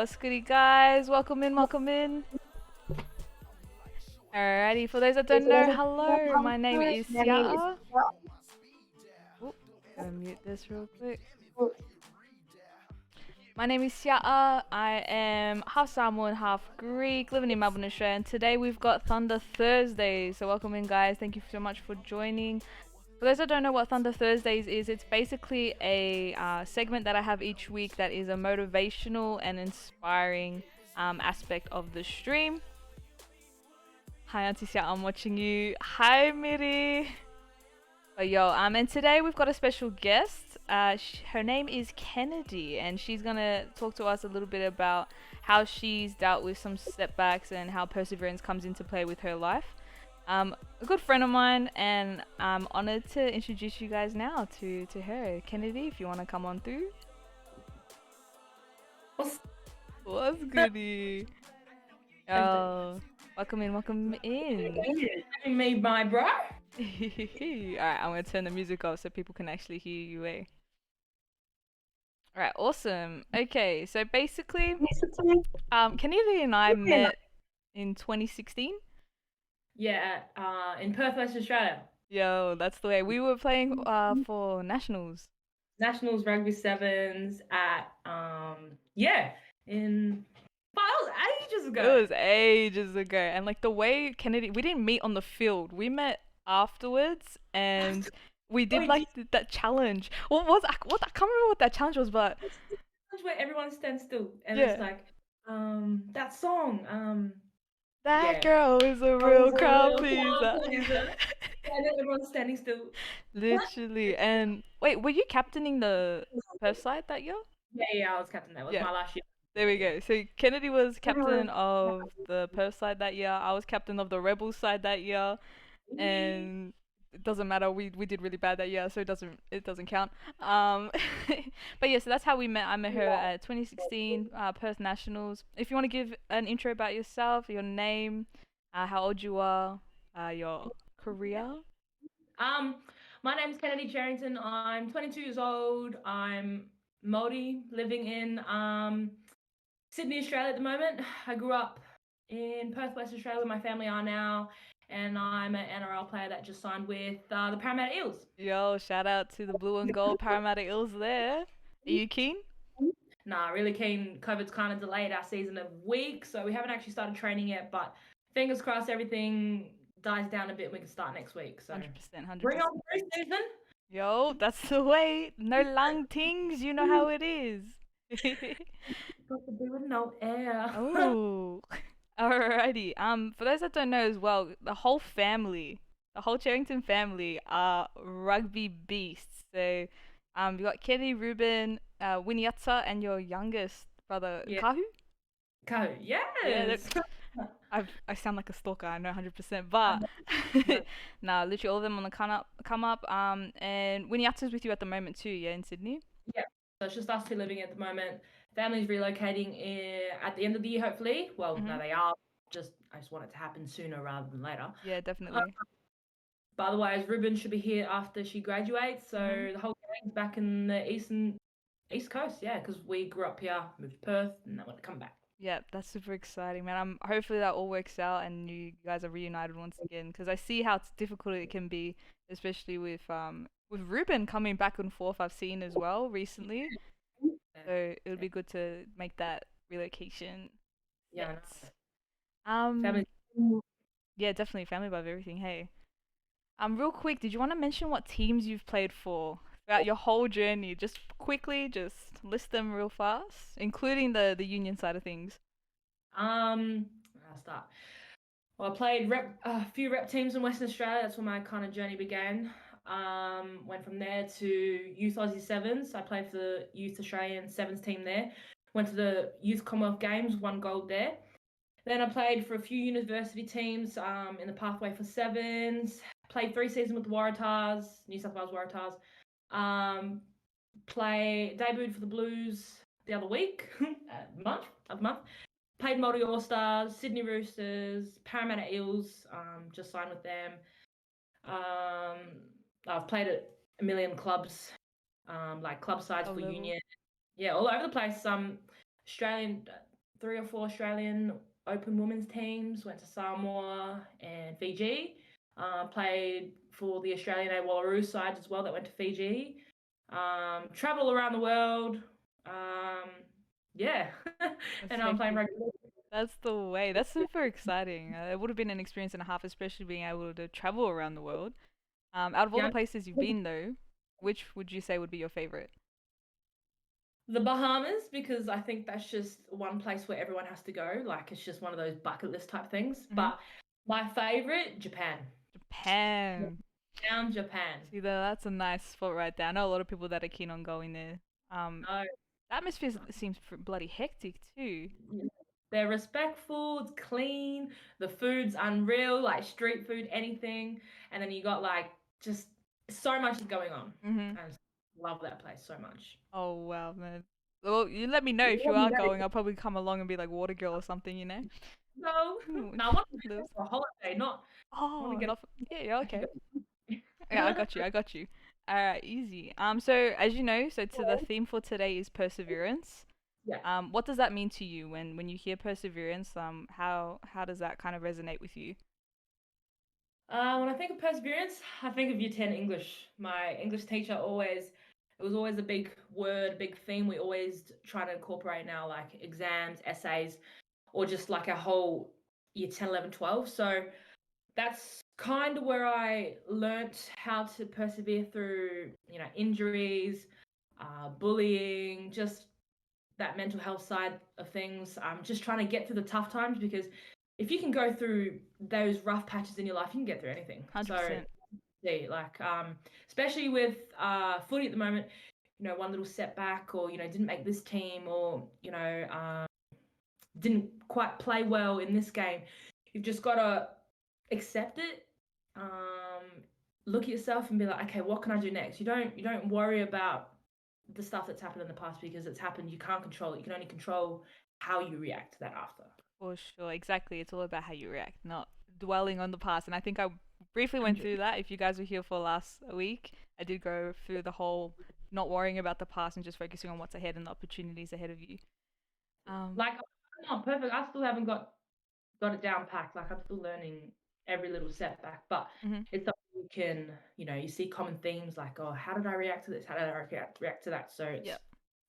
What's goody, guys? Welcome in, welcome in. Alrighty, for those that don't know, hello, my name is Sia'a. Oop, gotta mute this real quick. My name is Sia'a. I am half Samoan, half Greek, living in Melbourne, Australia. And today we've got Thunder Thursdays. So welcome in, guys. Thank you so much for joining. For those that don't know what Thunder Thursdays is, it's basically a segment that I have each week that is a motivational and inspiring aspect of the stream. Hi, Auntie Sia, I'm watching you. Hi, Miri. But yo, and today we've got a special guest. Her name is Kennedy, and she's gonna talk to us a little bit about how she's dealt with some setbacks and how perseverance comes into play with her life. A good friend of mine, and I'm honored to introduce you guys now to her. Kennedy, if you want to come on through. What's goody? Oh, welcome in, welcome in. Having me, my bro. Alright, I'm gonna turn the music off so people can actually hear you. Alright, awesome. Okay, so basically, Kennedy and I met in 2016. Yeah, in Perth, West Australia. Yo, that's the way. We were playing for nationals. Nationals Rugby Sevens at in ages ago. It was ages ago, and like the way Kennedy, we didn't meet on the field. We met afterwards, and we did that challenge. What I can't remember what that challenge was, but It's where everyone stands still, and yeah. it's like that song. That girl is a real crowd pleaser. And then everyone's standing still. Literally. And wait, were you captaining the Perth side that year? Yeah, I was captain. That was my last year. There we go. So Kennedy was captain of the Perth side that year. I was captain of the Rebels side that year. And it doesn't matter. We did really bad that year, so it doesn't count. But yeah, so that's how we met. I met her at 2016 Perth Nationals. If you want to give an intro about yourself, your name, how old you are, your career. My name's Kennedy Cherrington. I'm 22 years old. I'm Māori, living in Sydney, Australia at the moment. I grew up in Perth, West Australia, where my family are now, and I'm an NRL player that just signed with the Parramatta Eels. Yo, shout out to the blue and gold Parramatta Eels there. Are you keen? Nah, really keen. COVID's kind of delayed our season a week, so we haven't actually started training yet, but fingers crossed everything dies down a bit and we can start next week. So 100%. bring on the pre-season. Yo, that's the way. No lung tings, you know how it is. Got to be with no air. Oh, alrighty. For those that don't know as well, the whole Cherrington family are rugby beasts. So, you got Kenny, Ruben, Winiata, and your youngest brother, Kahu. Kahu, yes. Yeah, I sound like a stalker, I know 100%, but nah, literally all of them on the come up. And Winiata's with you at the moment too, yeah, in Sydney. Yeah, so it's just us two living at the moment. Family's relocating at the end of the year, hopefully. Well, no, they are. I just want it to happen sooner rather than later. Yeah, definitely. But otherwise, Ruben should be here after she graduates. So the whole gang's back in the East Coast, yeah, because we grew up here, moved to Perth, and then want to come back. Yeah, that's super exciting, man. Hopefully that all works out and you guys are reunited once again. Because I see how difficult it can be, especially with Ruben coming back and forth. I've seen as well recently, so it would be good to make that relocation. Yeah. Family. Yeah, definitely family above everything. Hey. Real quick, did you want to mention what teams you've played for throughout your whole journey? Just quickly, just list them real fast, including the union side of things. I'll start. Well, I played a few rep teams in Western Australia. That's where my kind of journey began. Went from there to Youth Aussie Sevens. I played for the Youth Australian Sevens team there. Went to the Youth Commonwealth Games, won gold there. Then I played for a few university teams in the pathway for Sevens. Played 3 seasons with the Waratahs, New South Wales Waratahs. Debuted for the Blues the other week, month. Played Māori All Stars, Sydney Roosters, Parramatta Eels. Just signed with them. I've played at a million clubs, like club sides for Union. Yeah, all over the place. Australian 3 or 4 Australian Open women's teams. Went to Samoa and Fiji. Played for the Australian A Wallaroo side as well that went to Fiji. Travel around the world. Yeah. And I'm playing rugby. That's the way. That's super exciting. It would have been an experience and a half, especially being able to travel around the world. Out of all Yeah. the places you've been, though, which would you say would be your favorite? The Bahamas, because I think that's just one place where everyone has to go. Like it's just one of those bucket list type things. Mhm. But my favorite, Japan. Japan. Down Japan. See, that's a nice spot right there. I know a lot of people that are keen on going there. Oh, The atmosphere seems bloody hectic too. yeah. They're respectful, it's clean, the food's unreal, like street food, anything. And then you got like just so much is going on. Mhm. I just love that place so much. Oh wow, man. Well, you let me know if you are going. I'll probably come along and be like water girl or something, you know. No, Ooh, no, I want to go there for a holiday, not I want oh, to get. yeah, okay. Yeah, I got you. I got you. All right, easy. So as you know, so to the theme for today is perseverance. Yeah. What does that mean to you when you hear perseverance? How does that kind of resonate with you? When I think of perseverance, I think of Year 10 English. My English teacher it was always a big word, big theme. We always try to incorporate now, like exams, essays, or just like a whole Year 10, 11, 12. So that's kind of where I learnt how to persevere through, injuries, bullying, just that mental health side of things. Just trying to get through the tough times because if you can go through those rough patches in your life, you can get through anything. 100%. So, like, especially with footy at the moment, one little setback or, didn't make this team or, didn't quite play well in this game. You've just got to accept it. Look at yourself and be like, okay, what can I do next? You don't worry about the stuff that's happened in the past because it's happened. You can't control it. You can only control how you react to that after. For sure, exactly. It's all about how you react, not dwelling on the past. And I think I briefly went through that. If you guys were here for last week, I did go through the whole not worrying about the past and just focusing on what's ahead and the opportunities ahead of you. Like I'm not perfect. I still haven't got it down packed. Like I'm still learning every little setback, but Mhm. it's something you can, you see common themes like, oh, how did I react to this? How did I react to that? So it's Yep.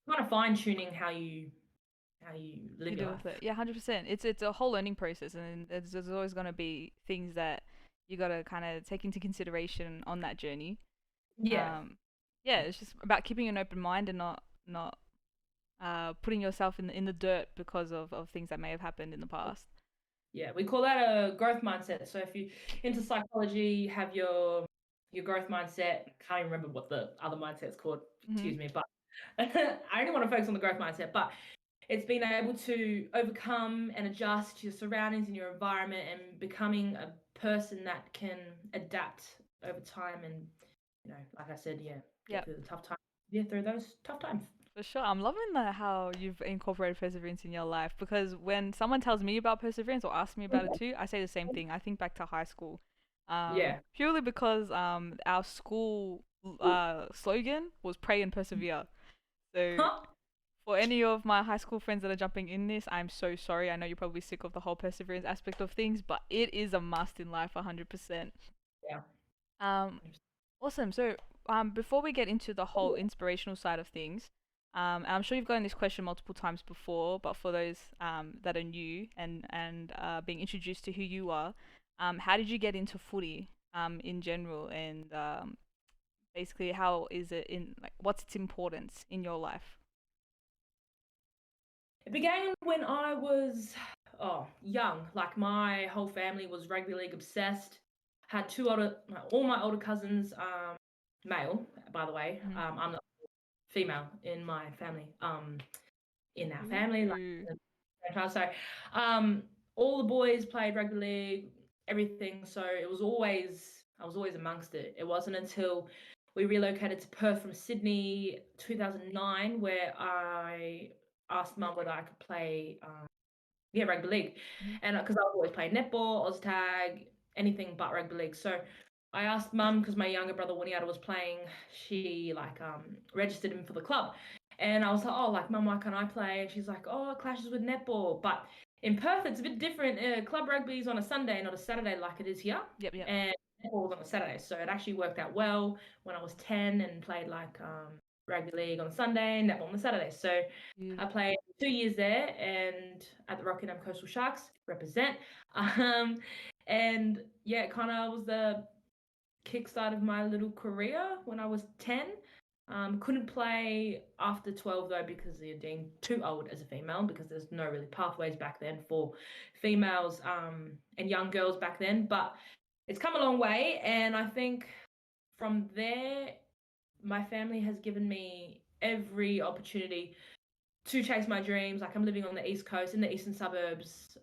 kind of fine tuning how you live You your deal life. with it. Yeah, 100%. It's a whole learning process, and there's always gonna be things that you gotta kind of take into consideration on that journey. Yeah. Yeah, it's just about keeping an open mind and not putting yourself in the dirt because of things that may have happened in the past. Yeah, we call that a growth mindset. So if you into psychology, you have your growth mindset. Can't even remember what the other mindset's called. Excuse me, but I only want to focus on the growth mindset. But it's being able to overcome and adjust your surroundings and your environment and becoming a person that can adapt over time and like I said, yeah, get Yep. through the tough times. Yeah, through those tough times. For sure. I'm loving how you've incorporated perseverance in your life because when someone tells me about perseverance or asks me about it too, I say the same thing. I think back to high school. Yeah. Purely because our school slogan was pray and persevere. So for any of my high school friends that are jumping in this, I'm so sorry. I know you're probably sick of the whole perseverance aspect of things, but it is a must in life 100%. Yeah. Um Awesome. So, before we get into the whole inspirational side of things, I'm sure you've gotten this question multiple times before, but for those that are new and being introduced to who you are, how did you get into footy in general, and basically how is it in like what's its importance in your life? It began when I was young. Like my whole family was rugby league obsessed. Had all my older cousins, male, by the way. Mhm. I'm the female in my family. In our family, Ooh. so, all the boys played rugby league, everything. So I was always amongst it. It wasn't until we relocated to Perth from Sydney, 2009, where I asked mum whether I could play, rugby league, Mhm. and because I was always playing netball, Oztag, anything but rugby league. So I asked mum because my younger brother Winiata was playing. She registered him for the club, And I was like, oh, like, Mum, why can't I play? And she's like, oh, it clashes with netball. But in Perth, it's a bit different. Club rugby is on a Sunday, not a Saturday like it is here. Yep, yep. And netball was on a Saturday. So it actually worked out well when I was 10 and played like rugby league on Sunday and netball on the Saturday. So I Beautiful. played 2 years there and at the Rockingham Coastal Sharks, represent. And yeah, it kind of was the kickstart of my little career when I was 10. Couldn't play after 12 though because you're deemed too old as a female because there's no really pathways back then for females and young girls back then. But it's come a long way, and I think from there, my family has given me every opportunity to chase my dreams. Like I'm living on the East Coast in the eastern suburbs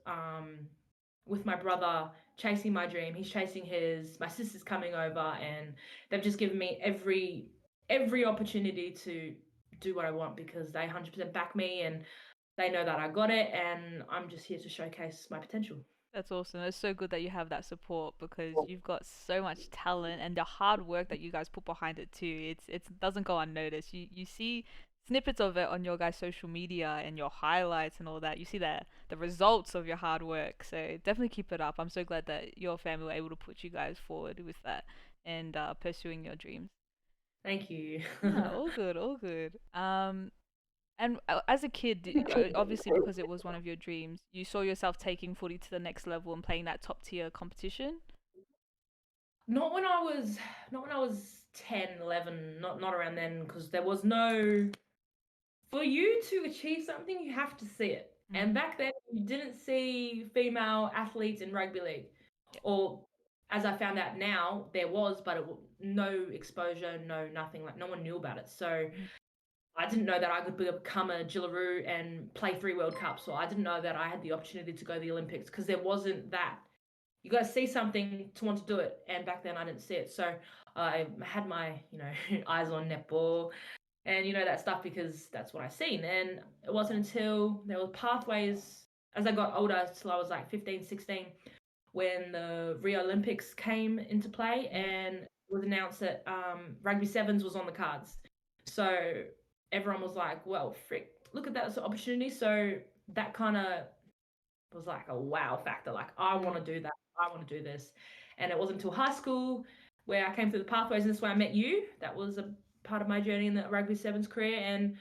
with my brother chasing my dream. He's chasing his. My sister's coming over, and they've just given me every opportunity to do what I want because they 100% back me and they know that I got it, and I'm just here to showcase my potential. That's awesome. It's so good that you have that support because you've got so much talent and the hard work that you guys put behind it too. It doesn't go unnoticed. You see snippets of it on your guys' social media and your highlights and all that. You see the results of your hard work. So definitely keep it up. I'm so glad that your family were able to put you guys forward with that and pursuing your dreams. Thank you. Yeah, all good, all good. And as a kid, obviously because it was one of your dreams, you saw yourself taking footy to the next level and playing that top tier competition. Not when I was not when I was 10, 11, not around then, because there was no for you to achieve something, you have to see it. And back then you didn't see female athletes in rugby league. Yeah. Or as I found out now, there was, but no exposure, no nothing, like no one knew about it. So I didn't know that I could become a Jillaroo and play 3 World Cups, or I didn't know that I had the opportunity to go to the Olympics because there wasn't that. You got to see something to want to do it, and back then I didn't see it. So I had my, eyes on netball and that stuff because that's what I seen. And it wasn't until there were pathways as I got older, till I was like 15, 16, when the Rio Olympics came into play and it was announced that rugby sevens was on the cards. So everyone was like, well, frick, look at that as an opportunity. So that kind of was like a wow factor. Like, I want to do that. I want to do this. And it wasn't until high school where I came through the pathways, and this is where I met you. That was a part of my journey in the rugby sevens career. And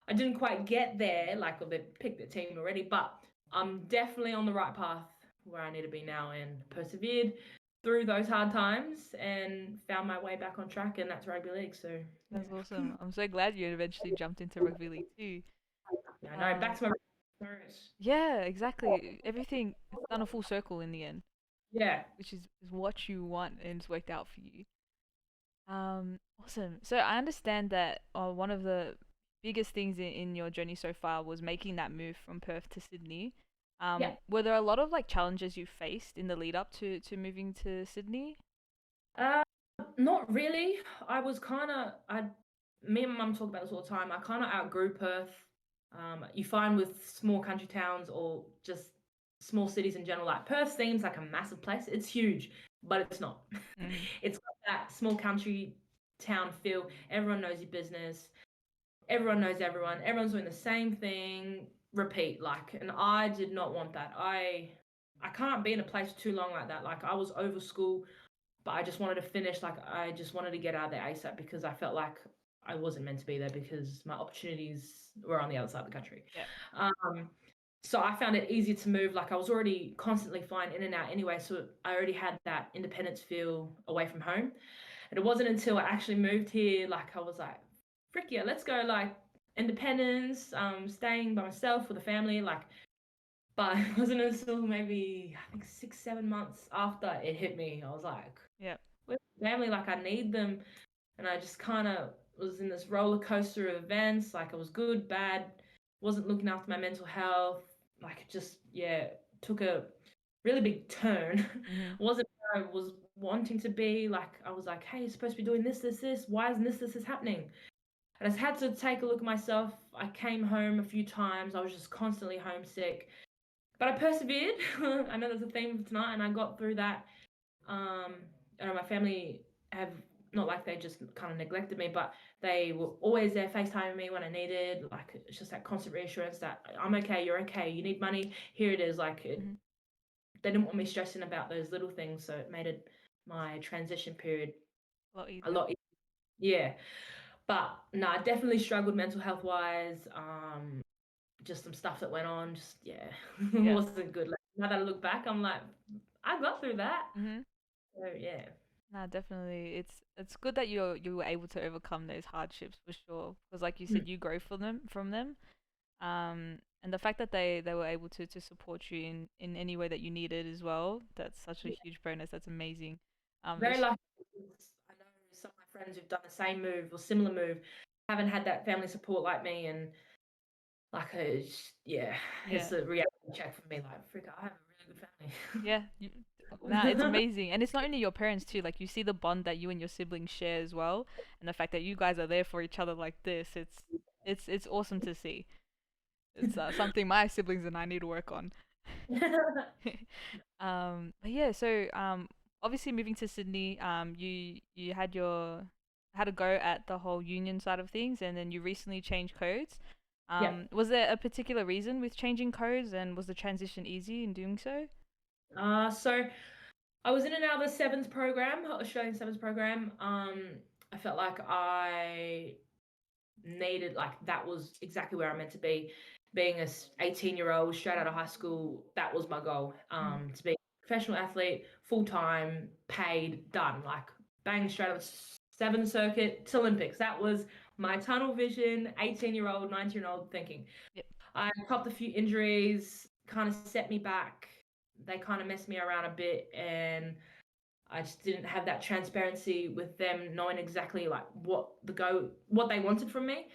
I didn't quite get there, like, they picked the team already, but I'm definitely on the right path where I need to be now, and persevered through those hard times and found my way back on track, and that's rugby league. So yeah, That's awesome. I'm so glad you eventually jumped into rugby league too. yeah, I know. Back to my roots. Yeah, exactly. Everything it's done a full circle in the end, Yeah. which is what you want and it's worked out for you. Awesome. So I understand that one of the biggest things in your journey so far was making that move from Perth to Sydney. Yeah. Were there a lot of like challenges you faced in the lead up to moving to Sydney? Not really. I was kind of, me and my mum talk about this all the time. I kind of outgrew Perth. You find with small country towns or just small cities in general, like Perth seems like a massive place. It's huge, but it's not. It's got that small country town feel. Everyone knows your business. Everyone knows everyone. Everyone's doing the same thing. Repeat, like, and I did not want that. I can't be in a place too long like that. Like, I was over school, but I just wanted to finish. Like, I just wanted to get out of there ASAP because I felt like I wasn't meant to be there because my opportunities were on the other side of the country. Yeah. So I found it easier to move. Like, I was already constantly flying in and out anyway, so I already had that independence feel away from home. And it wasn't until I actually moved here, like, I was like, frick yeah, let's go, like, independence, staying by myself with a family, like. But it wasn't until maybe, I think, 6, 7 months after it hit me. I was like, Yeah. with family, like, I need them. And I just kind of was in this roller coaster of events. Like, it was good, bad, wasn't looking after my mental health. Like, it just, yeah, took a really big turn. Wasn't where I was wanting to be. Like, I was like, hey, you're supposed to be doing this, this, this. Why isn't this is happening? And I just had to take a look at myself. I came home a few times. I was just constantly homesick. But I persevered. I know there's a theme of tonight, and I got through that. My family have not like they just kind of neglected me, but they were always there FaceTiming me when I needed. Like it's just that constant reassurance that I'm okay, you're okay, you need money, here it is. Mhm. They didn't want me stressing about those little things, so it made it my transition period A lot a easier. lot yeah. But no, I definitely struggled mental health wise. Just some stuff that went on, just yeah, Yeah. wasn't good. Like now that I look back, I'm like, I got through that. Mhm. So yeah. Nah, definitely. It's good that you were able to overcome those hardships for sure. Because like you Mm. said, you grow from them. And the fact that they were able to support you in any way that you needed as well, that's such a Yeah. huge bonus. That's amazing. Very It's lucky because I know some of my friends who've done the same move or similar move haven't had that family support like me, and like yeah, yeah. it's a reality check for me. Like, frick, I have a really good Yeah, nah, it's family. amazing, and it's not only your parents too. Like you see the bond that you and your siblings share as well, and the fact that you guys are there for each other like this. It's awesome to see. It's something my siblings and I need to work on. But yeah, so obviously moving to Sydney, you had a go at the whole union side of things, and then you recently changed codes. Yeah. Was there a particular reason with changing codes, and was the transition easy in doing so? So I was in and out of the sevens program, Australian sevens program. I felt like I needed, like that was exactly where I meant to be. Being a 18-year-old straight out of high school, that was my goal. Mm, To be a professional athlete, full time, paid, done. Like bang straight up seven circuit to Olympics. That was my tunnel vision. 18-year-old, 19-year-old thinking. yep. I copped a few injuries, kind of set me back. They kind of messed me around a bit, and I just didn't have that transparency with them knowing exactly like what they wanted from me.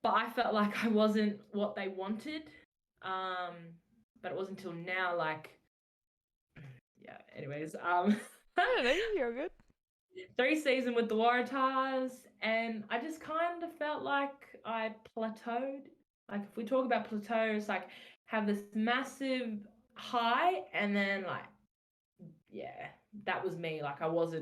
But I felt like I wasn't what they wanted. Um, but it wasn't until now, like yeah. Anyways, No, no, you're good. 3 season with the Waratahs, and I just kind of felt like I plateaued. Like if we talk about plateaus, like have this massive high, and then like yeah, that was me. Like I was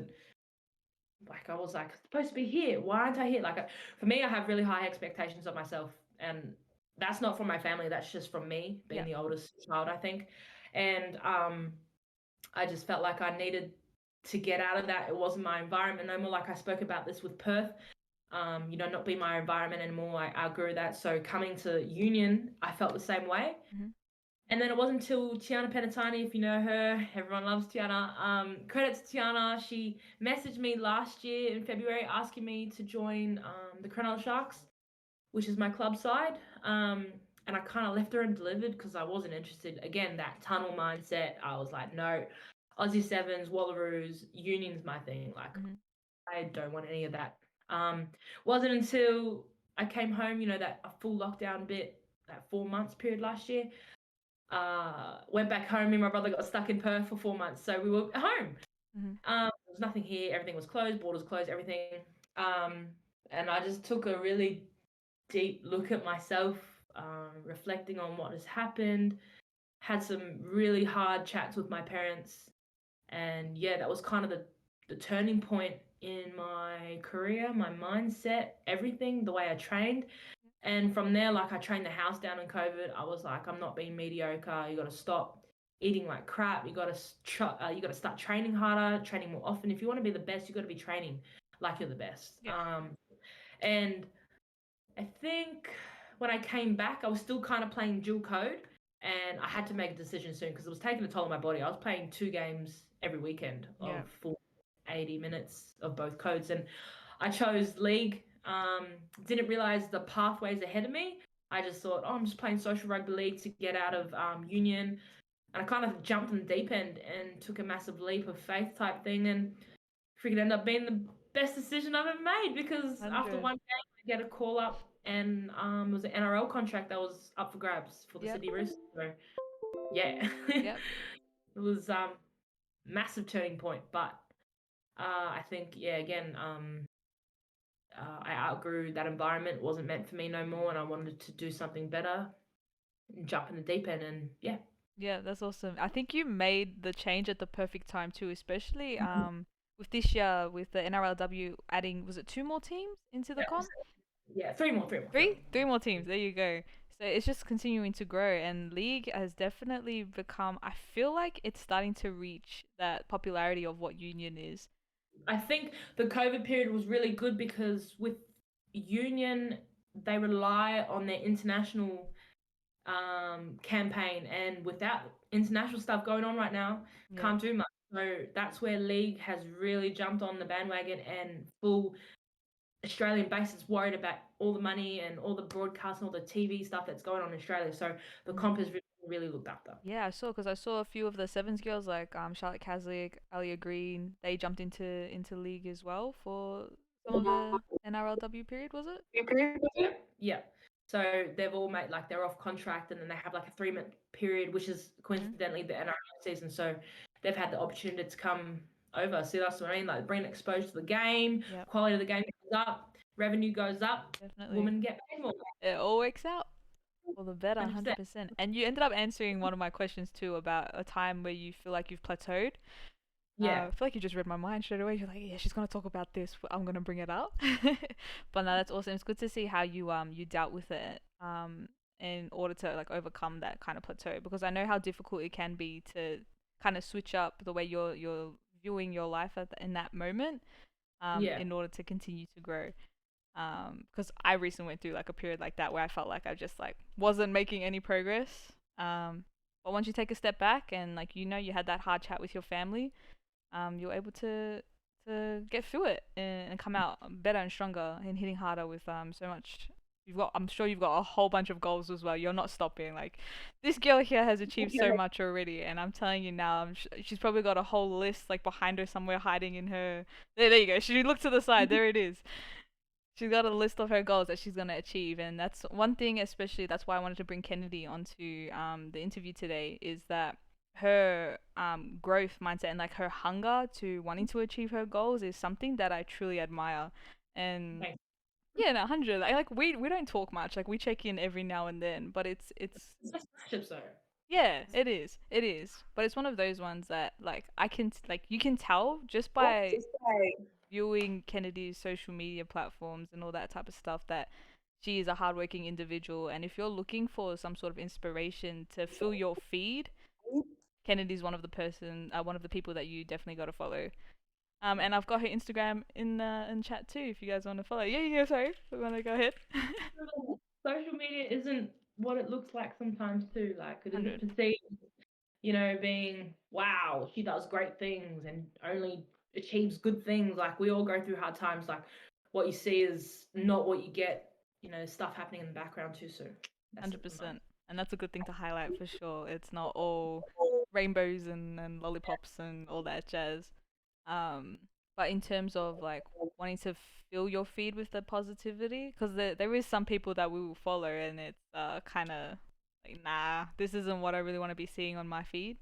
like supposed to be here. Why aren't I here? Like for me, I have really high expectations of myself, and that's not from my family. That's just from me being Yeah. the oldest child, I think. And I just felt like I needed to get out of that. It wasn't my environment no more. Like I spoke about this with Perth. Not be my environment anymore. I outgrew that. So coming to Union, I felt the same way. Hmm. And then it wasn't until Tiana Penatani, if you know her, everyone loves Tiana. Credit to Tiana. She messaged me last year in February asking me to join the Cronulla Sharks, which is my club side. And I kind of left her and delivered because I wasn't interested. Again, that tunnel mindset. I was like, no, Aussie Sevens, Wallaroos, Union's my thing. Like, Hmm. I don't want any of that. Wasn't until I came home, that a full lockdown bit, that 4 months period last year, went back home. Me and my brother got stuck in Perth for 4 months, so we were home. Hmm. There was nothing here. Everything was closed. Borders closed. Everything. Um, and I just took a really deep look at myself, reflecting on what has happened. Had some really hard chats with my parents, and yeah, that was kind of the turning point in my career, my mindset, everything, the way I trained. And from there, like I trained the house down in COVID. I was like, I'm not being mediocre. You got to stop eating like crap. You got to start training harder, training more often. If you want to be the best, you got to be training like you're the best. Yeah. And I think when I came back, I was still kind of playing dual code, and I had to make a decision soon because it was taking a toll on my body. I was playing 2 games every weekend Yeah. of full 80 minutes of both codes, and I chose league. Didn't realize the pathways ahead of me. I just thought, oh, I'm just playing social rugby league to get out of union, and I kind of jumped in the deep end and took a massive leap of faith type thing, and freaking ended up being the best decision I've ever made because after 100. one game, I get a call up, and it was an NRL contract that was up for grabs for the Yep. Sydney Roosters. So yeah, Yep. it was massive turning point. But I think yeah, again, I outgrew that environment. It wasn't meant for me no more, and I wanted to do something better and jump in the deep end. And yeah, Yeah, that's awesome. I think you made the change at the perfect time too, especially with this year with the NRLW adding, was it two more teams into the Yeah, comp? yeah, three more, three more, three Three? more. Three more teams. There you go. So it's just continuing to grow, and League has definitely become. I feel like it's starting to reach that popularity of what Union is. I think the COVID period was really good because with Union, they rely on their international campaign, and without international stuff going on right now, Yeah. can't do much. So that's where League has really jumped on the bandwagon, and full Australian base is worried about all the money and all the broadcast and all the TV stuff that's going on in Australia. So the Mm. comp is really looked after. Yeah, I saw because I saw a few of the sevens girls like Charlotte Caslick, Alia Green. They jumped into League as well for some of the NRLW period. Was it? Yeah. So they've all made like they're off contract, and then they have like a 3 month period, which is coincidentally the NRL season. So they've had the opportunity to come over. See, that's what I mean. Like bring exposure to the game, Yep, quality of the game goes up, revenue goes up, definitely. women get paid more. It all works out. For the better, 100%. 100%. And you ended up answering one of my questions too about a time where you feel like you've plateaued. Yeah. I feel like you just read my mind straight away. You're like, yeah, she's gonna talk about this. I'm gonna bring it up. But no, that's awesome. It's good to see how you dealt with it in order to like overcome that kind of plateau, because I know how difficult it can be to kind of switch up the way you're viewing your life in that moment Yeah. in order to continue to grow. Because I recently went through like a period like that where I felt like I just like wasn't making any progress. But once you take a step back and like you had that hard chat with your family, you're able to get through it and come out better and stronger and hitting harder with so much. I'm sure you've got a whole bunch of goals as well. You're not stopping. Like this girl here has achieved so much already, and I'm telling you now, she's probably got a whole list like behind her somewhere, hiding in her. There you go. She looked to the side. There it is. She's got a list of her goals that she's gonna achieve, and that's one thing. Especially, that's why I wanted to bring Kennedy onto the interview today. Is that her growth mindset and like her hunger to wanting to achieve her goals is something that I truly admire. And Thanks. yeah, no, 100. Like we don't talk much. Like we check in every now and then, but it's It's just friendships though. yeah, it is. It is. But it's one of those ones that like I can like you can tell just by viewing Kennedy's social media platforms and all that type of stuff that she is a hardworking individual. And if you're looking for some sort of inspiration to fill your feed, Kennedy's one of the people that you definitely got to follow. And I've got her Instagram in chat too if you guys want to follow. Yeah. Sorry, we want to go ahead. Social media isn't what it looks like sometimes too. Like it isn't 100. perceived, being wow, she does great things and only achieves good things. Like we all go through hard times. Like what you see is not what you get. Stuff happening in the background too. So that's just the mind. 100%. And that's a good thing to highlight for sure. It's not all rainbows and lollipops and all that jazz. Um, but in terms of like wanting to fill your feed with the positivity, because there is some people that we will follow, and it's kind of like, nah, this isn't what I really want to be seeing on my feed.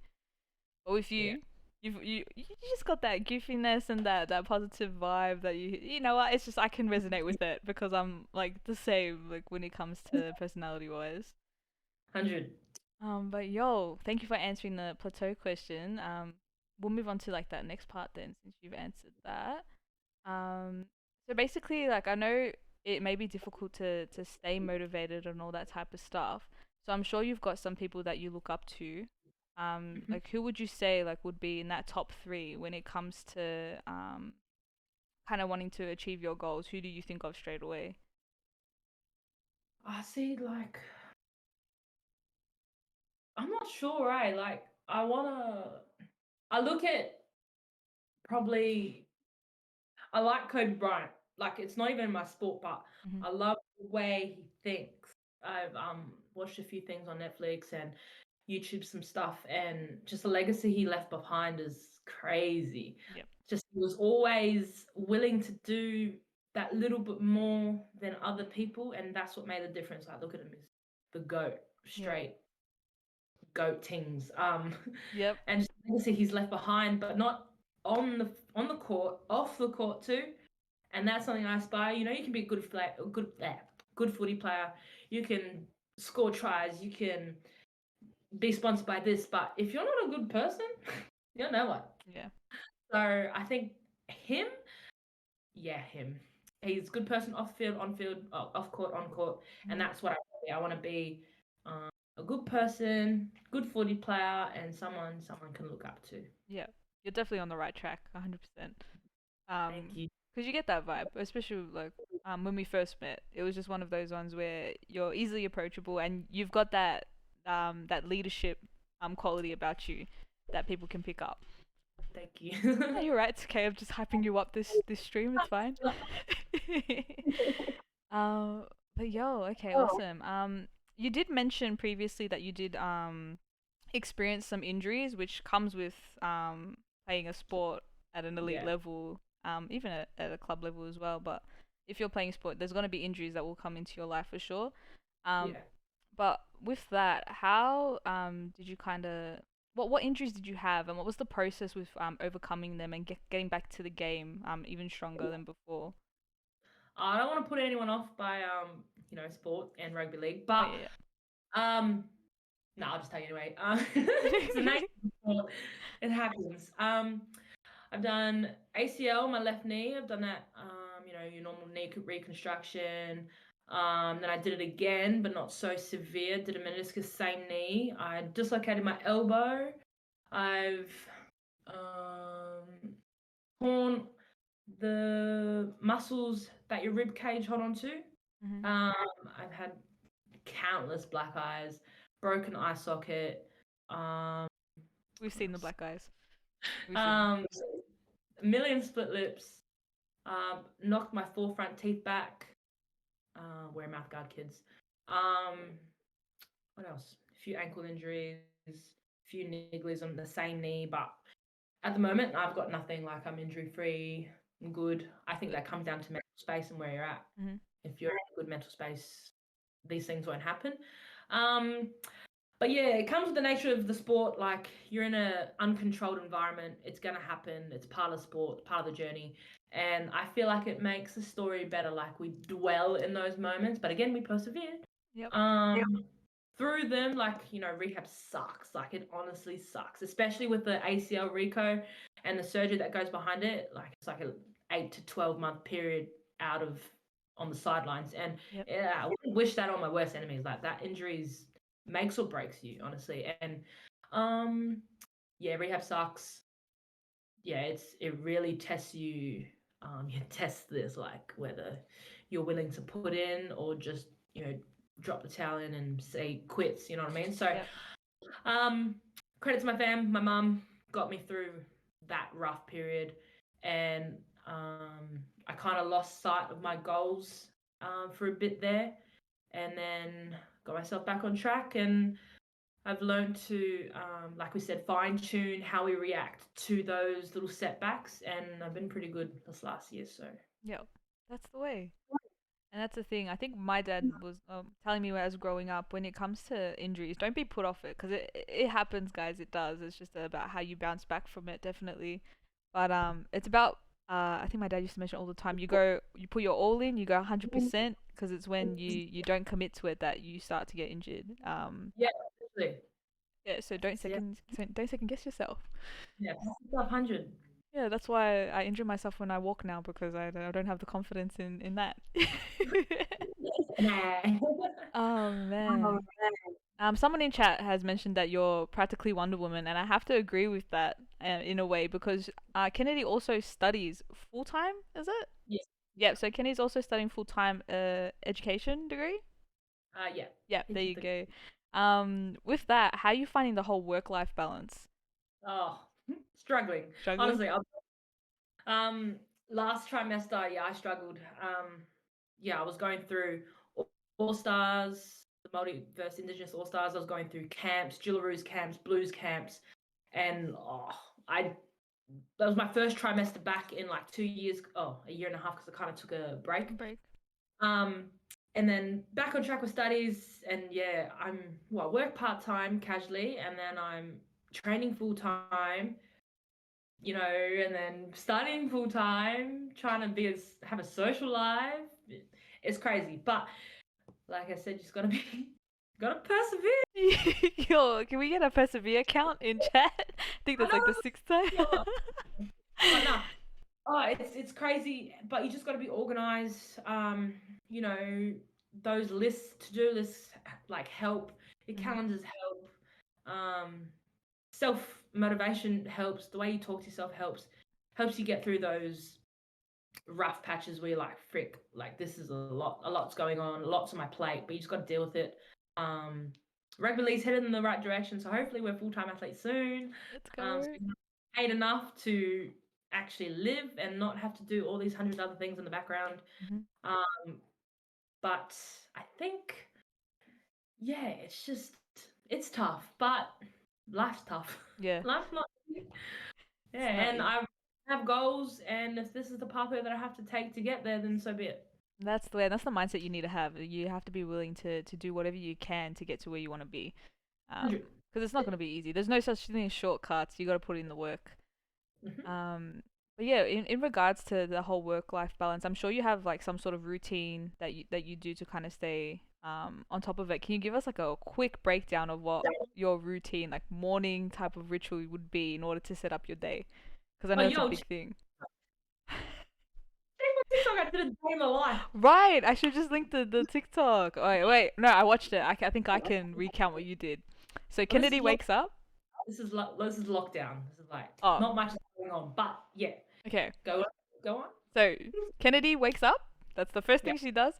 But with Yeah. you just got that goofiness and that positive vibe that you know what, it's just I can resonate with it because I'm like the same like when it comes to personality wise. 100. But yo, thank you for answering the plateau question. We'll move on to like that next part then, since you've answered that. Um, so basically, like I know it may be difficult to stay motivated and all that type of stuff. So I'm sure you've got some people that you look up to. Like who would you say like would be in that top three when it comes to kind of wanting to achieve your goals? Who do you think of straight away? I see. Like I'm not sure. Right? Like I wanna. I look at probably. I like Kobe Bryant. Like it's not even my sport, but Hmm. I love the way he thinks. I've watched a few things on Netflix and YouTube, some stuff, and just the legacy he left behind is crazy. Yep. Just he was always willing to do that little bit more than other people, and that's what made a difference. I look at him as the goat, Yep. straight goat tings. Yep. And just the legacy he's left behind, but not on the court, off the court too. And that's something I aspire. You can be a good footy player. You can score tries. You can be sponsored by this, but if you're not a good person, you're no one. Yeah. So I think him, yeah, him. He's a good person off field, on field, off court, on court, and that's what I want to be. I want to be a good person, good footy player, and someone can look up to. Yeah, you're definitely on the right track, 100%. Thank you. Because you get that vibe, especially like when we first met. It was just one of those ones where you're easily approachable and you've got that that leadership quality about you that people can pick up. Thank you. Yeah, you're right. It's okay. I'm just hyping you up this stream. It's fine. But yo, okay, awesome. You did mention previously that you did experience some injuries, which comes with playing a sport at an elite Yeah. level, even at a club level as well. But if you're playing sport, there's gonna be injuries that will come into your life for sure. Yeah. But with that, how did you kind of what injuries did you have, and what was the process with overcoming them and getting back to the game even stronger than before? I don't want to put anyone off by sport and rugby league, Oh but yeah, no, I'll just tell you anyway. It's a yeah. nice sport. It happens. I've done ACL, my left knee. I've done that. Your normal knee reconstruction. Then I did it again, but not so severe. Did a meniscus, same knee. I dislocated my elbow. I've torn the muscles that your rib cage hold on to. Mhm. I've had countless black eyes, broken eye socket. We've seen the black guys. We've seen them. Um, a million split lips. Knocked my 4 front teeth back. Wear mouth guard, kids. What else? A few ankle injuries, a few nigglies on the same knee, but at the moment I've got nothing. Like, I'm injury free. I'm good. I think that comes down to mental space and where you're at. Mhm. If you're in a good mental space, these things won't happen. But yeah, it comes with the nature of the sport. Like, you're in an uncontrolled environment. It's going to happen. It's part of sport, part of the journey. And I feel like it makes the story better. Like, we dwell in those moments, but again, we persevere. Yep. Through them, like, rehab sucks. Like, it honestly sucks, especially with the ACL reco and the surgery that goes behind it. Like, it's like an 8 to 12 month period on the sidelines. And Yep. yeah, I wouldn't wish that on my worst enemies. Like, that injuries makes or breaks you, honestly. And yeah, rehab sucks. Yeah, it really tests you. You test this, like, whether you're willing to put in or just drop the towel in and say quits. You know what I mean? So, Yep. credit to my fam. My mum got me through that rough period, and I kind of lost sight of my goals for a bit there, and then got myself back on track. And I've learned to, like we said, fine tune how we react to those little setbacks, and I've been pretty good this last year. So Yep. That's the way. And that's the thing. I think my dad was telling me when I was growing up, when it comes to injuries, don't be put off it because it happens, guys. It does. It's just about how you bounce back from it, definitely. But it's about I think my dad used to mention all the time. You put your all in, you go 100% because it's when you don't commit to it that you start to get injured. yeah, definitely. Yeah. So don't second guess yourself. Yeah, 100. Yeah, that's why I injure myself when I walk now because I don't have the confidence in that. Oh man. Someone in chat has mentioned that you're practically Wonder Woman, and I have to agree with that in a way because Kennedy also studies full time, is it? Yes. Yeah, so Kennedy's also studying full time education degree. Yeah. Yeah, there you go. With that, how are you finding the whole work life balance? Oh, struggling. Struggling? Honestly, last trimester, yeah, I struggled. Yeah, I was going through All Stars, the Multiverse Indigenous All Stars. I was going through camps, Jillaroos camps, Blues camps, and that was my first trimester back in like 2 years. Oh, a year and a half because I kind of took a break. And then back on track with studies, and yeah, I work part-time casually, and then I'm training full-time, and then studying full-time, trying to have a social life. It's crazy, but like I said, just gotta persevere. Yo, can we get a persevere count in chat? I think that's like the 6th time. Oh, no. Oh, it's crazy, but you just got to be organized. You know, those lists, to-do lists, like help. Your Mhm. calendars help. Self motivation helps. The way you talk to yourself helps you get through those rough patches where you're like, frick, like this is a lot's going on, lots on my plate, but you just got to deal with it. Rugby league's headed in the right direction, so hopefully we're full-time athletes soon. Let's So go. we can paid enough to actually live and not have to do all these hundred other things in the background. Mhm. Um, but I think, yeah, it's tough, but life's tough. Yeah, Life's not easy. Yeah, it's not and easy. I have goals, and if this is the pathway that I have to take to get there, then so be it. That's the mindset you need to have. You have to be willing to do whatever you can to get to where you want to be. 100. Because it's not going to be easy. There's no such thing as shortcuts. You got to put in the work. Mhm. But yeah, in regards to the whole work life balance, I'm sure you have like some sort of routine that you do to kind of stay on top of it. Can you give us like a quick breakdown of what your routine, like morning type of ritual would be in order to set up your day? Because I Oh, know it's a yo, big thing. check my TikTok. I did a day in my life. Right, I should just link the TikTok. Wait, no, I watched it. I think I can recount what you did. So Well, Kennedy wakes up. this is lockdown. This is like Oh, not much is going on, but yeah, okay. go on, go on. So Kennedy wakes up. That's the first Yeah. thing she does.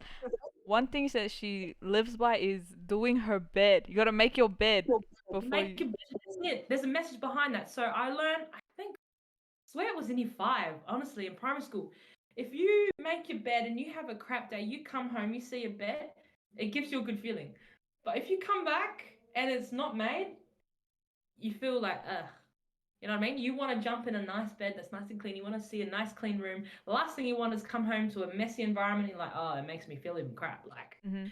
One thing that she lives by is doing her bed. You gotta make your bed before Make you. your bed. That's it. There's a message behind that. So I learned, I think, I swear it was in year five, honestly, in primary school. If you make your bed and you have a crap day, you come home, you see your bed, it gives you a good feeling. But if you come back and it's not made, you feel like, ugh. You know what I mean? You want to jump in a nice bed that's nice and clean. You want to see a nice clean room. The last thing you want is come home to a messy environment. And you're like, oh, it makes me feel even crap. Like, Mhm.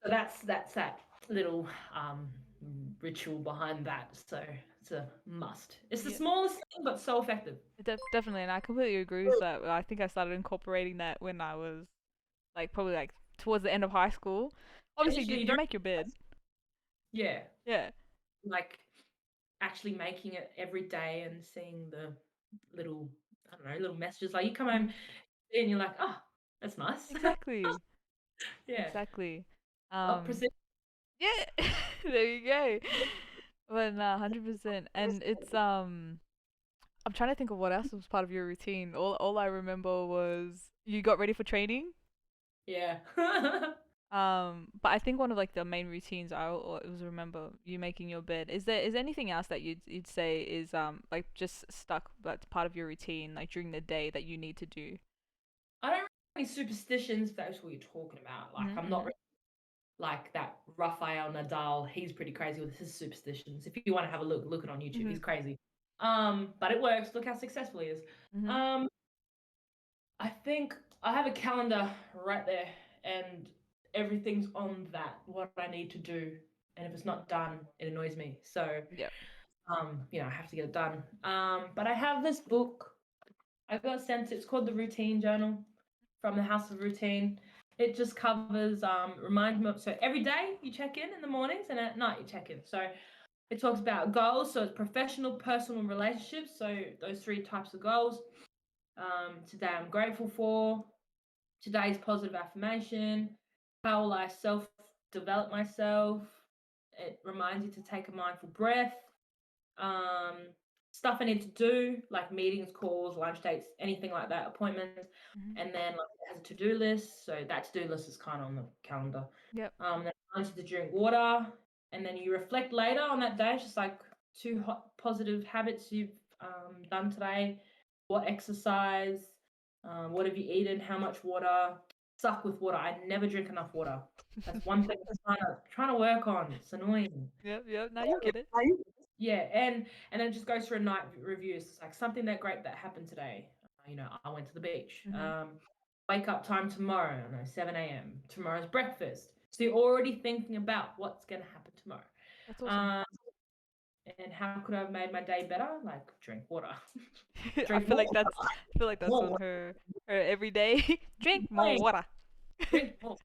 so that's that little ritual behind that. So it's a must. It's the Yeah, smallest thing, but so effective. definitely, and I completely agree with that. I think I started incorporating that when I was like probably like towards the end of high school. Obviously, Literally, you you don't. make your bed. Yeah, Yeah, like actually making it every day and seeing the little, I don't know, little messages. Like you come home Mhm. and you're like, oh, that's nice. Exactly, Yeah. exactly. Not Um, precision. yeah, there you go. But no, 100%. And it's I'm trying to think of what else was part of your routine. All I remember was you got ready for training. Yeah. But I think one of like the main routines I always remember you making your bed. Is there anything else that you'd say is like just stuck that's part of your routine like during the day that you need to do? I don't have any superstitions, if that's what you're talking about. Like, I'm not Mm-hmm. really like that Rafael Nadal. He's pretty crazy with his superstitions. If you want to have a look it on YouTube. Mm-hmm. He's crazy. But it works. Look how successful he is. Mm-hmm. Um, I think I have a calendar right there, and everything's on that, what I need to do. And if it's not done, it annoys me. So, Yep. I have to get it done. But I have this book I got sent. It's called the Routine Journal from the House of Routine. It just covers reminds me of, so every day you check in the mornings and at night you check in. So it talks about goals. So it's professional, personal, and relationships. So those three types of goals. Today I'm grateful for. Today's positive affirmation. How will I self develop myself? It reminds you to take a mindful breath. um, Stuff I need to do, like meetings, calls, lunch dates, anything like that, appointments. Mm-hmm. And then like it has a to-do list. So that to-do list is kind of on the calendar. Yep. Then I need to drink water. And then you reflect later on that day. It's just like two positive habits you've done today. What exercise? What have you eaten? How much water? Suck with water. I never drink enough water. That's one thing I'm trying to work on. It's annoying. Yep. Yep. Now you get it. Yeah, and then it just goes through a night reviews. It's like something that great that happened today. I went to the beach. Mm-hmm. Wake up time tomorrow. I know 7 a.m. Tomorrow's breakfast. So you're already thinking about what's gonna happen tomorrow. That's awesome. Um, and how could I have made my day better? Like drink water. I Drink feel more. like that's More on water. her everyday. Drink more Drink water. more.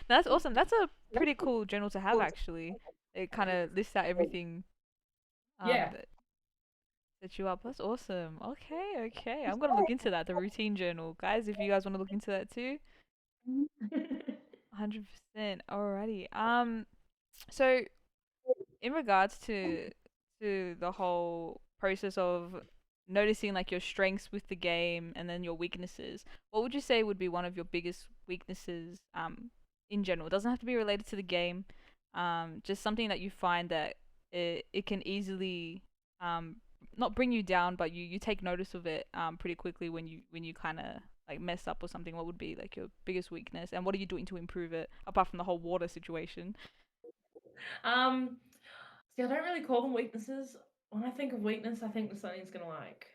That's awesome. That's a pretty cool journal to have actually. It kind of lists out everything Yeah. that Set you up. That's awesome. Okay, okay. I'm gonna look into that, the routine journal. Guys, if you guys want to look into that too, 100%. Alrighty. So in regards to the whole process of noticing like your strengths with the game and then your weaknesses, what would you say would be one of your biggest weaknesses in general? It doesn't have to be related to the game. Just something that you find that it can easily um not bring you down, but you take notice of it pretty quickly when you kind of like mess up or something. What would be like your biggest weakness, and what are you doing to improve it apart from the whole water situation? Um, See, I don't really call them weaknesses. When I think of weakness, I think that something's gonna like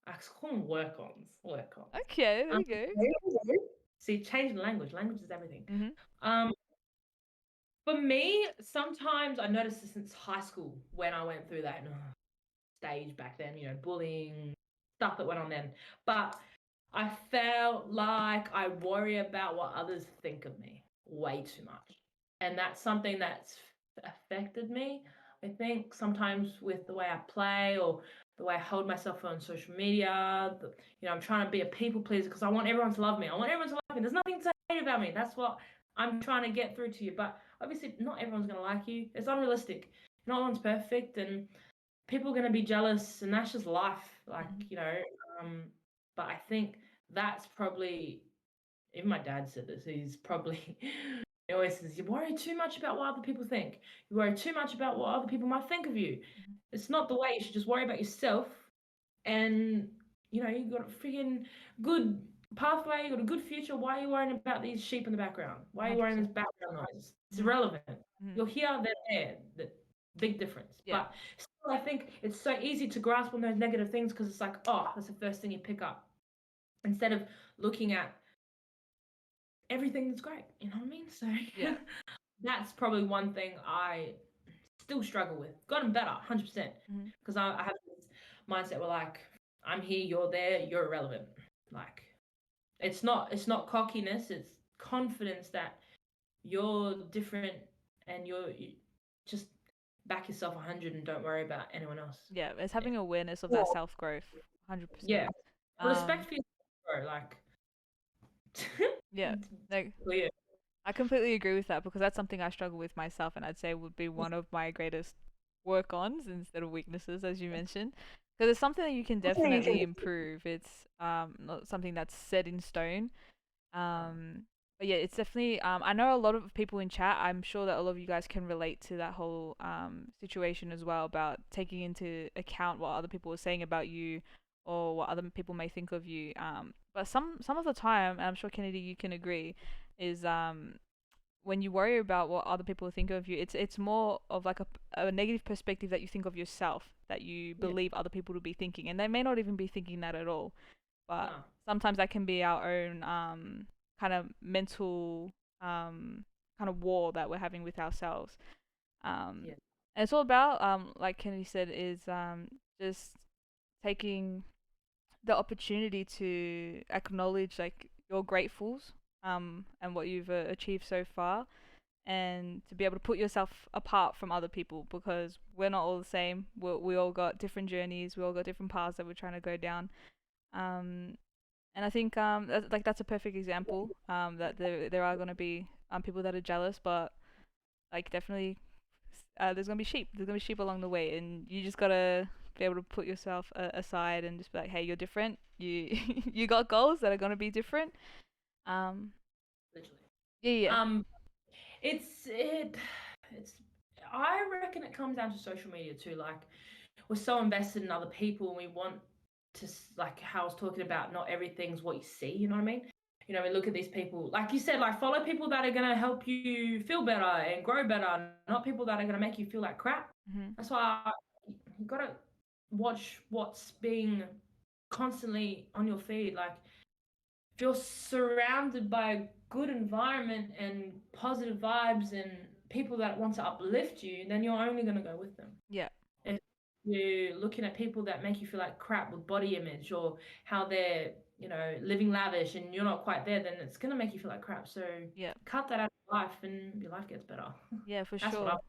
I call them work-ons. Work-ons. Okay, there Um, you go. See, changing language. Language is everything. Mhm. Um, for me, sometimes I noticed this since high school when I went through that stage back then, bullying, stuff that went on then. But I felt like I worry about what others think of me way too much. And that's something that's affected me. I think sometimes with the way I play or the way I hold myself on social media, I'm trying to be a people pleaser because I want everyone to love me. I want everyone to love me. There's nothing to hate about me. That's what I'm trying to get through to you. But obviously, not everyone's going to like you. It's unrealistic. No one's perfect. And people are going to be jealous, and that's just life. Like, Mhm. but I think that's probably, even my dad said this, he's probably, he always says, you worry too much about what other people think. You worry too much about what other people might think of you. Mhm. It's not the way. You should just worry about yourself. And, you got a freaking good pathway, you got a good future. Why are you worrying about these sheep in the background? Why are you worrying 100%. this background noise? It's Mhm. irrelevant. Mhm. You're here, they're there. The big difference. Yeah. But still, I think it's so easy to grasp on those negative things because it's like, oh, that's the first thing you pick up. Instead of looking at everything that's great. You know what I mean? So Yeah. that's probably one thing I still struggle with. Gotten better, 100%. Mhm. Because I have this mindset where like, I'm here, you're there, you're irrelevant. Like, it's not cockiness, it's confidence that you're different and you just back yourself 100 and don't worry about anyone else. Yeah. It's Yeah. having awareness of that Cool. self growth. 100%. Yeah. Um. Respect for yourself, bro. Like, Yeah. Like yeah. I completely agree with that because that's something I struggle with myself, and I'd say would be one of my greatest work ons instead of weaknesses, as you mentioned. Because it's something that you can definitely improve. It's not something that's set in stone. Um, but yeah, it's definitely. I know a lot of people in chat. I'm sure that a lot of you guys can relate to that whole situation as well about taking into account what other people are saying about you or what other people may think of you. But some of the time, and I'm sure Kennedy, you can agree, is when you worry about what other people think of you, it's more of like a negative perspective that you think of yourself that you Yeah. believe other people to be thinking, and they may not even be thinking that at all. But No. sometimes that can be our own kind of mental kind of war that we're having with ourselves. Yeah. And it's all about like Kennedy said is just taking the opportunity to acknowledge like your gratefuls and what you've achieved so far, and to be able to put yourself apart from other people because we're not all the same. We all got different journeys, we all got different paths that we're trying to go down. um and I think that's a perfect example that there are going to be people that are jealous, but like definitely there's gonna be sheep along the way, and you just gotta be able to put yourself aside and just be like, hey, you're different. You you got goals that are gonna be different. Um, Literally. yeah, yeah. Um, it's I reckon it comes down to social media too. Like, we're so invested in other people and we want to, like how I was talking about, not everything's what you see, you know what I mean? We look at these people, like you said, like follow people that are going to help you feel better and grow better, not people that are going to make you feel like crap. Mm-hmm. That's why you got to watch what's being constantly on your feed. Like, if you're surrounded by a good environment and positive vibes and people that want to uplift you, then you're only going to go with them. Yeah, If you're looking at people that make you feel like crap with body image or how they're, living lavish and you're not quite there, then it's going to make you feel like crap. So yeah, cut that out of your life and your life gets better. yeah, for That's what I sure.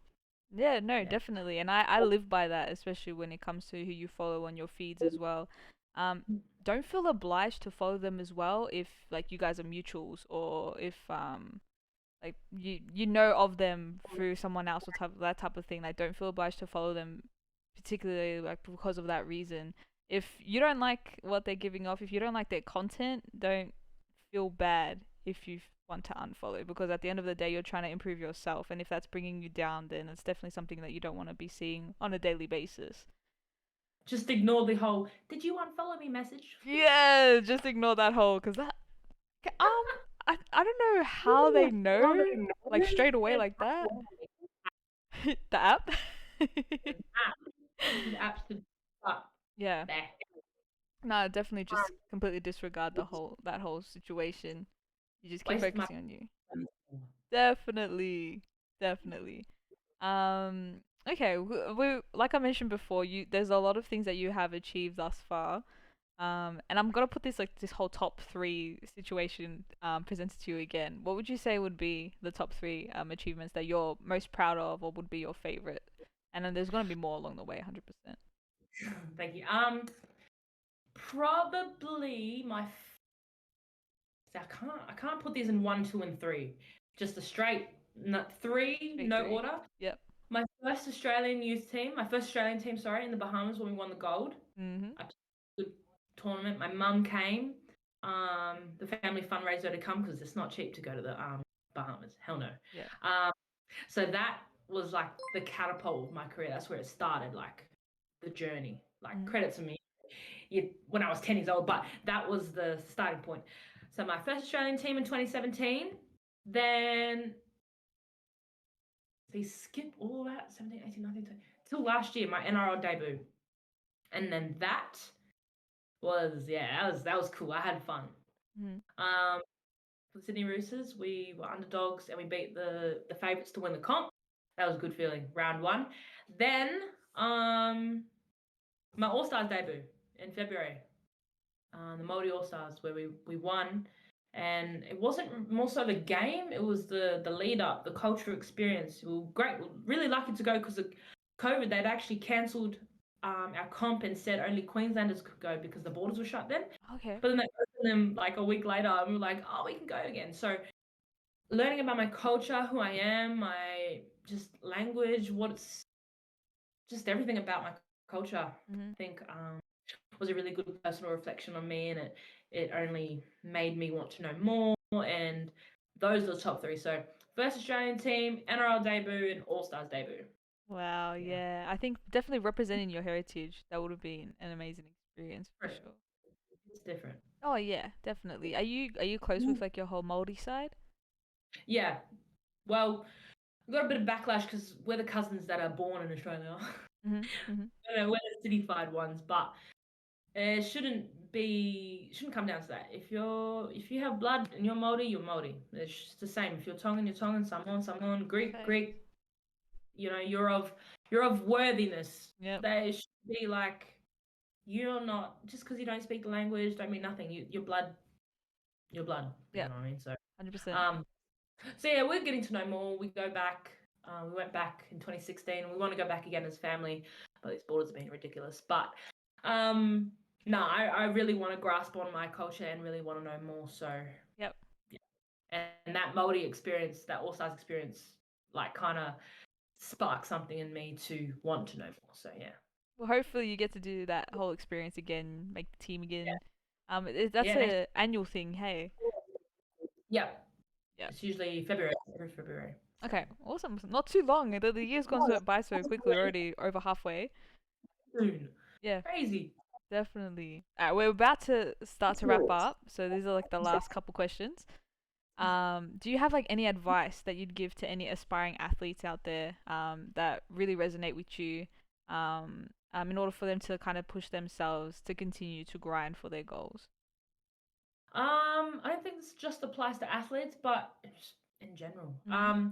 Yeah, no, Yeah. definitely. And I live by that, especially when it comes to who you follow on your feeds as well. Um, don't feel obliged to follow them as well if like you guys are mutuals or if like you know of them through someone else or that type of thing. Like don't feel obliged to follow them particularly like because of that reason. If you don't like what they're giving off, if you don't like their content, don't feel bad if you want to unfollow, because at the end of the day you're trying to improve yourself, and if that's bringing you down, then it's definitely something that you don't want to be seeing on a daily basis. Just ignore the whole "Did you unfollow me?" message. Yeah, just ignore that whole, because that um I don't know how they know like straight away like that. The app. The apps to but Yeah. there. No, definitely just completely disregard that whole situation. You just keep Waste my focusing on you. time. Definitely, definitely. Okay, we like I mentioned before, you there's a lot of things that you have achieved thus far. And I'm gonna put this whole top three situation presented to you again. What would you say would be the top three achievements that you're most proud of, or would be your favorite? And then there's gonna be more along the way, 100%. Thank you. Probably I can't put these in one, two, and three. Just a straight three, Straight no three. order. Yep. My first Australian team, sorry, in the Bahamas when we won the gold. Mhm. I played a good tournament. My mum came. The family fundraiser to come because it's not cheap to go to the Bahamas. Hell no. Yeah. Um, so that was like the catapult of my career. That's where it started, like the journey. Like Mhm. credit to me. When I was 10 years old, but that was the starting point. So my first Australian team in 2017, then they skip all that 17, 18, 19, 20, till last year, my NRL debut. And then that was cool. I had fun. Mhm. For the Sydney Roosters, we were underdogs and we beat the favourites to win the comp. That was a good feeling. Round one. Then my All Stars debut in February. The Māori All Stars, where we won, and it wasn't more so the game; it was the lead up, the cultural experience. We were great, really lucky to go because of COVID. They'd actually cancelled our comp and said only Queenslanders could go because the borders were shut then. Okay. But then they opened them like a week later, and we were like, oh, we can go again. So learning about my culture, who I am, my just language, what's just everything about my culture. Mhm. I think was a really good personal reflection on me, and it only made me want to know more. And those are the top three. So first Australian team, NRL debut, and All Stars debut. Wow. Yeah, Yeah. I think definitely representing your heritage, that would have been an amazing experience for different. sure. It's different. Oh yeah, definitely. Are you close with like your whole Māori side? Yeah. Well, we got a bit of backlash because we're the cousins that are born in Australia. Mhm. Mhm. I don't know, we're the cityfied ones, but it shouldn't come down to that. If you have blood and you're Māori, you're Māori. It's just the same. If you're Tongan, you're Tongan. Samoan, Greek, Perfect. Greek. You know, you're of worthiness. Yep. They should be like you're not just because you don't speak the language don't mean nothing. Your blood. You Yep. know what I mean? So 100%. um, so yeah, we're getting to know more. We go back. We went back in 2016. We want to go back again as family, but these borders have been ridiculous. But um, no, I really want to grasp on my culture and really want to know more. So Yep. yeah, and that Māori experience, that All Stars experience, like kind of sparked something in me to want to know more. So yeah, Well, hopefully you get to do that whole experience again, make the team yeah, again. That's yeah. Next, a annual thing. Hey. yeah, Yep. it's usually February. Every February. So Okay. Awesome. Not too long. The year's gone by so quickly. We're already over halfway. soon, Yeah. crazy. Definitely. Alright, we're about to start to wrap up, so these are like the last couple questions. Do you have like any advice that you'd give to any aspiring athletes out there that really resonate with you in order for them to kind of push themselves to continue to grind for their goals? I don't think this just applies to athletes, but just in general. Mm-hmm.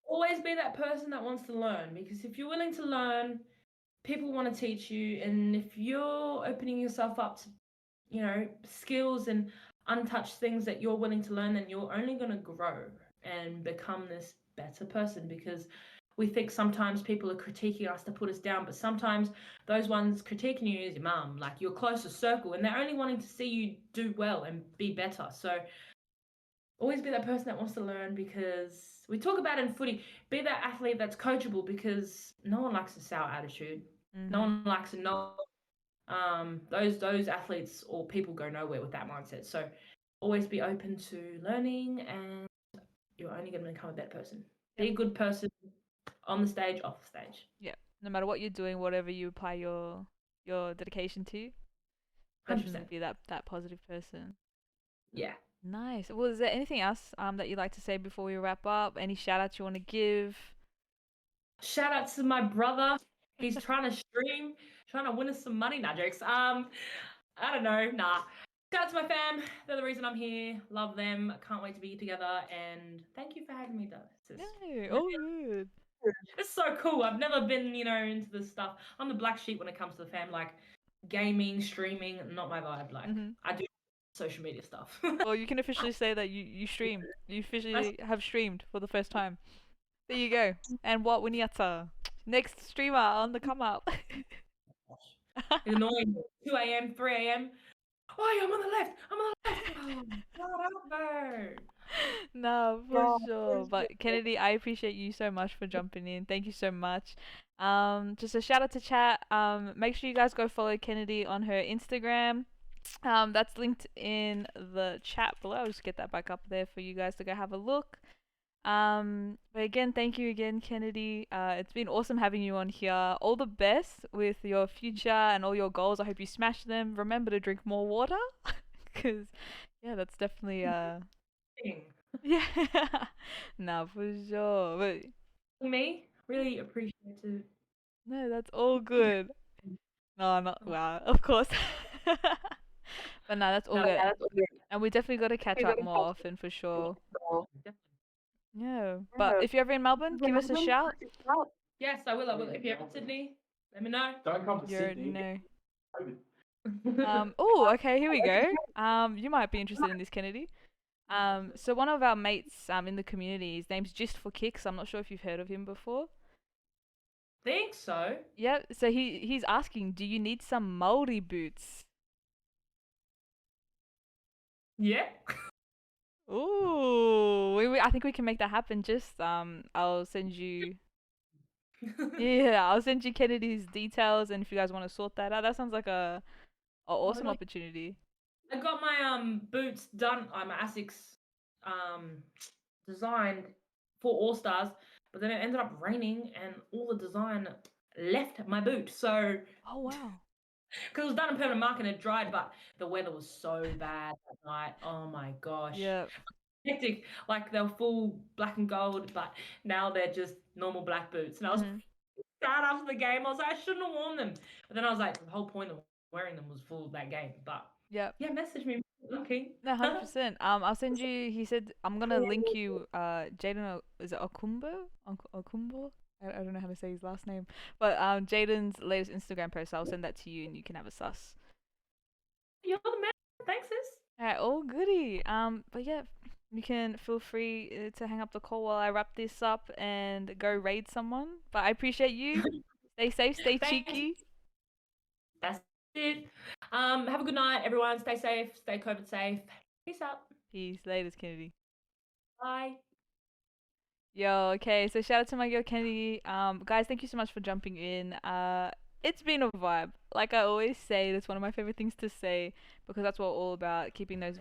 Always be that person that wants to learn because if you're willing to learn, people want to teach you, and if you're opening yourself up to, skills and untouched things that you're willing to learn, then you're only going to grow and become this better person because we think sometimes people are critiquing us to put us down, but sometimes those ones critiquing you is your mum, like your closest circle, and they're only wanting to see you do well and be better. So always be that person that wants to learn, because we talk about in footy, be that athlete that's coachable, because no one likes a sour attitude. No one likes to know. Those athletes or people go nowhere with that mindset. So always be open to learning, and you're only going to become a better person. Yep. Be a good person on the stage, off the stage. Yeah. No matter what you're doing, whatever you apply your dedication to, 100%. be that positive person. Yeah. Nice. Well, is there anything else that you'd like to say before we wrap up? Any shout outs you want to give? Shout out to my brother. He's trying to stream, trying to win us some money. Nah, jokes. I don't know. Nah. Shout out to my fam. They're the reason I'm here. Love them. Can't wait to be together. And thank you for having me, though. Yay. Oh, good. It's so cool. I've never been, into this stuff. I'm the black sheep when it comes to the fam. Like gaming, streaming, not my vibe. Like I do social media stuff. Well, you can officially say that you stream. You officially have streamed for the first time. There you go. And what Winiata? Next streamer on the come up. It's annoying. 2 a.m., 3 a.m. Oh, I'm on the left. I'm on the left. Oh, shut up, No, for sure. But Kennedy, I appreciate you so much for jumping in. Thank you so much. Just a shout out to chat. Make sure you guys go follow Kennedy on her Instagram. That's linked in the chat below. I'll just get that back up there for you guys to go have a look. But again, thank you again, Kennedy. It's been awesome having you on here. All the best with your future and all your goals. I hope you smash them. Remember to drink more water, because yeah, that's definitely yeah, no, for sure. But me, really appreciate it. no, that's all good. No, not wow, of course. But no, that's all good. And we definitely got to catch up more often for sure. Yeah, but if you're ever in Melbourne, give us a shout. Yes, I will. If you're in Sydney, let me know. Don't come to Sydney. No. Oh, okay, here we go. You might be interested in this, Kennedy. So one of our mates in the community, his name's Just for Kicks. I'm not sure if you've heard of him before. Think so. Yeah, so he's asking, do you need some Maori boots? Yeah. Ooh, I think we can make that happen. Just I'll send you. Yeah, I'll send you Kennedy's details, and if you guys want to sort that out, that sounds like a awesome opportunity. I got my boots done. My Asics designed for All Stars, but then it ended up raining, and all the design left my boot. So. Oh wow. Because it was done in permanent mark and it dried, but the weather was so bad that night. Oh my gosh. Yeah. Hectic. Like they were full black and gold, but now they're just normal black boots. And I was sad after the game. I was like, I shouldn't have worn them. But then I was like, the whole point of wearing them was for that game. But yeah, message me. Okay. No, 100%. I'll send you. He said I'm gonna link you. Jaden, is it Okumbo? Okumbo? I don't know how to say his last name, but Jaden's latest Instagram post. I'll send that to you, and you can have a sus. You're the man. Thanks, sis. Alright, all goody. But yeah, you can feel free to hang up the call while I wrap this up and go raid someone. But I appreciate you. Stay safe, stay cheeky. That's it. Have a good night, everyone. Stay safe, stay COVID safe. Peace out. Peace. Laters, Kennedy. Bye. Yo, okay, so shout out to my girl Kennedy. Guys, thank you so much for jumping in. It's been a vibe. Like I always say, that's one of my favorite things to say, because that's what we're all about, keeping those vibes